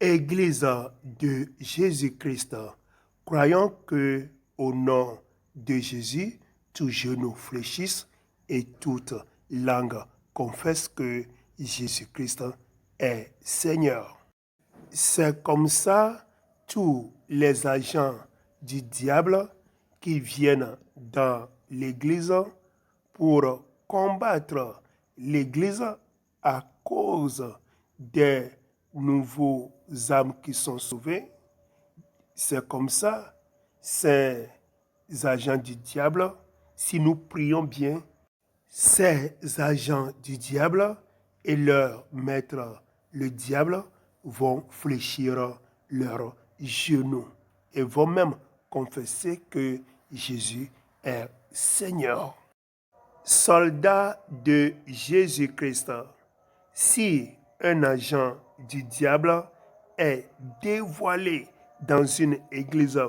Église de Jésus-Christ, croyons que au nom de Jésus, tout genou fléchisse et toute langue confesse que Jésus-Christ est Seigneur. C'est comme ça tous les agents du diable qui viennent dans l'Église pour combattre l'Église à cause des nouveaux âmes qui sont sauvées. C'est comme ça, ces agents du diable, si nous prions bien, ces agents du diable et leur maître, le diable, vont fléchir leurs genoux et vont même confesser que Jésus est Seigneur. Soldats de Jésus-Christ, si un agent du diable est dévoilé dans une église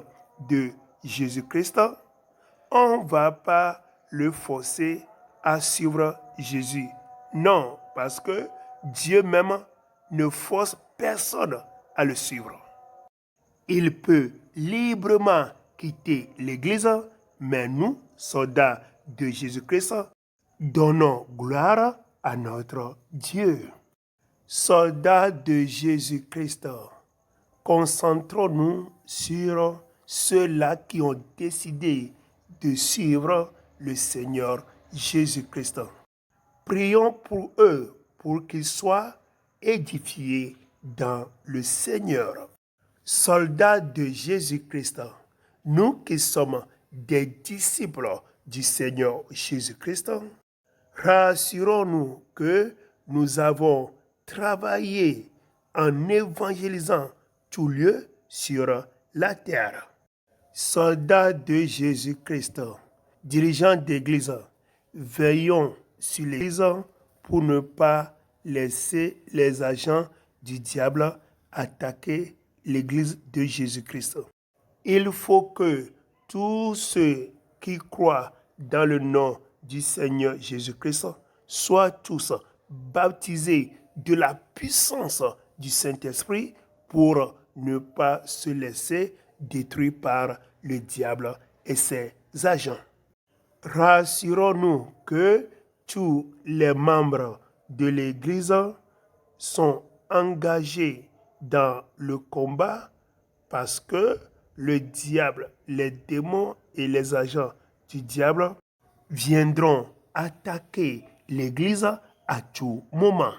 de Jésus-Christ, on ne va pas le forcer à suivre Jésus. Non, parce que Dieu même ne force personne à le suivre. Il peut librement quitter l'Église, mais nous, soldats de Jésus-Christ, donnons gloire à notre Dieu. Soldats de Jésus-Christ, concentrons-nous sur ceux-là qui ont décidé de suivre le Seigneur Jésus-Christ. Prions pour eux, pour qu'ils soient édifiés dans le Seigneur. Soldats de Jésus-Christ, nous qui sommes des disciples du Seigneur Jésus-Christ, rassurons-nous que nous avons travaillé en évangélisant tout lieu sur la terre. Soldats de Jésus-Christ, dirigeants d'Église, veillons sur l'Église pour ne pas laisser les agents du diable attaquer l'Église de Jésus-Christ. Il faut que tous ceux qui croient dans le nom du Seigneur Jésus-Christ soient tous baptisés de la puissance du Saint-Esprit pour ne pas se laisser détruire par le diable et ses agents. Rassurons-nous que tous les membres de l'Église sont engagés dans le combat parce que le diable, les démons et les agents du diable viendront attaquer l'Église à tout moment.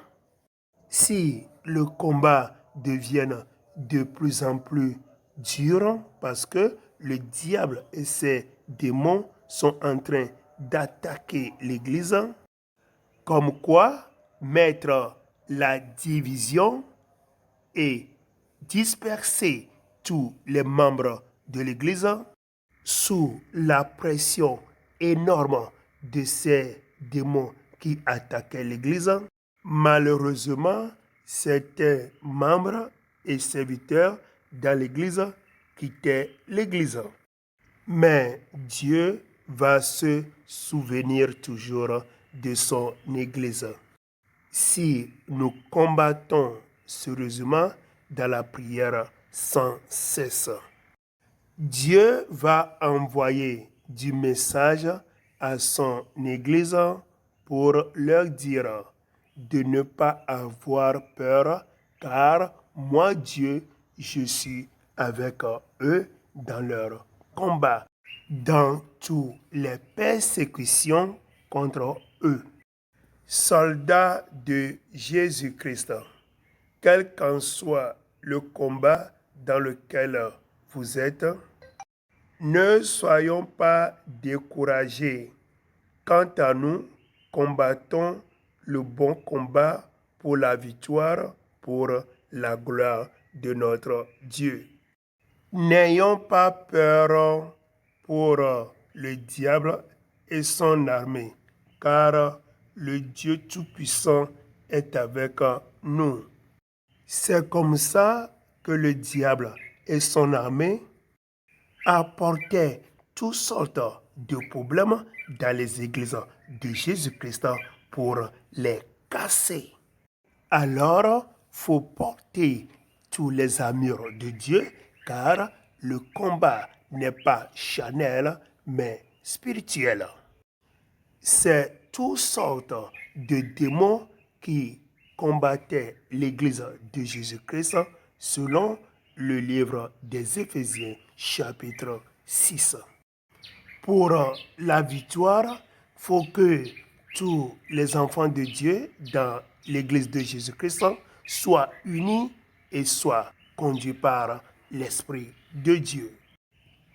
Si le combat devient de plus en plus dur parce que le diable et ses démons sont en train d'attaquer l'Église, comme quoi mettre la division et disperser tous les membres de l'Église sous la pression énorme de ces démons qui attaquaient l'Église. Malheureusement, certains membres et serviteurs dans l'Église quittaient l'Église. Mais Dieu va se souvenir toujours de son Église. Si nous combattons sérieusement dans la prière sans cesse, Dieu va envoyer du message à son Église pour leur dire de ne pas avoir peur, car moi, Dieu, je suis avec eux dans leur combat, dans toutes les persécutions contre eux. Soldats de Jésus-Christ, quel qu'en soit le combat dans lequel vous êtes, ne soyons pas découragés. Quant à nous, combattons le bon combat pour la victoire, pour la gloire de notre Dieu. N'ayons pas peur pour le diable et son armée, car le Dieu Tout-Puissant est avec nous. C'est comme ça que le diable et son armée apportaient toutes sortes de problèmes dans les églises de Jésus-Christ pour les casser. Alors, il faut porter tous les armures de Dieu, car le combat n'est pas charnel, mais spirituel. C'est toutes sortes de démons qui combattaient l'Église de Jésus-Christ selon le livre des Éphésiens, chapitre 6. Pour la victoire, il faut que tous les enfants de Dieu dans l'Église de Jésus-Christ soient unis et soient conduits par l'Esprit de Dieu.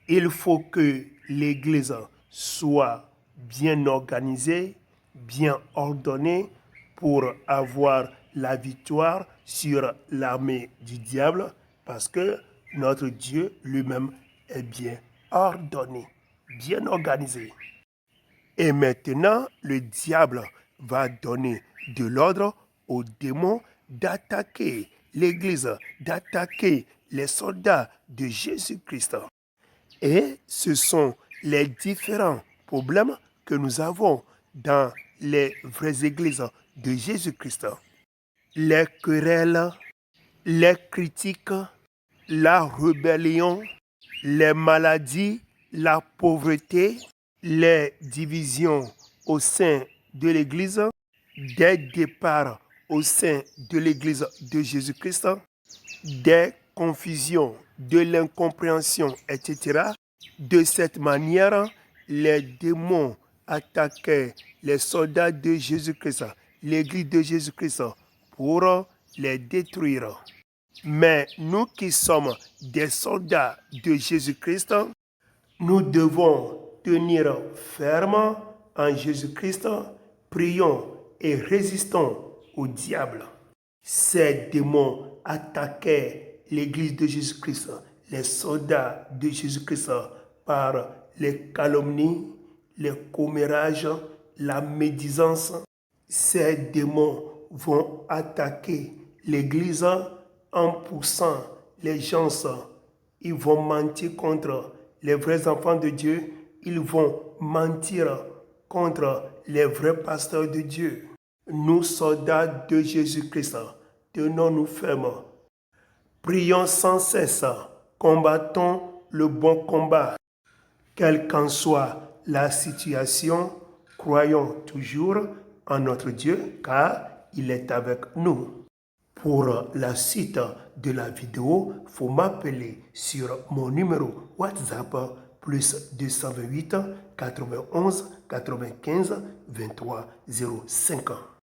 Il faut que l'Église soit bien organisée, bien ordonnée pour avoir la victoire sur l'armée du diable, parce que notre Dieu lui-même est bien ordonné, bien organisé. Et maintenant, le diable va donner de l'ordre aux démons d'attaquer l'Église, d'attaquer les soldats de Jésus-Christ. Et ce sont les différents problèmes que nous avons dans les vraies églises de Jésus-Christ. Les querelles, les critiques, la rébellion, les maladies, la pauvreté, les divisions au sein de l'Église, des départs au sein de l'Église de Jésus-Christ, des confusions, de l'incompréhension, etc. De cette manière, les démons attaquaient les soldats de Jésus-Christ, l'Église de Jésus-Christ, pour les détruire. Mais nous qui sommes des soldats de Jésus-Christ, nous devons tenir ferme en Jésus-Christ, prions et résistons au diable. Ces démons attaquaient l'Église de Jésus-Christ, les soldats de Jésus-Christ, par les calomnies, les commérages, la médisance. Ces démons vont attaquer l'Église en poussant les gens. Ils vont mentir contre les vrais enfants de Dieu. Ils vont mentir contre les vrais pasteurs de Dieu. Nous, soldats de Jésus-Christ, tenons-nous fermes. Prions sans cesse. Combattons le bon combat. Quelle qu'en soit la situation, croyons toujours en notre Dieu, car il est avec nous. Pour la suite de la vidéo, il faut m'appeler sur mon numéro WhatsApp plus 228 91 95 23 05.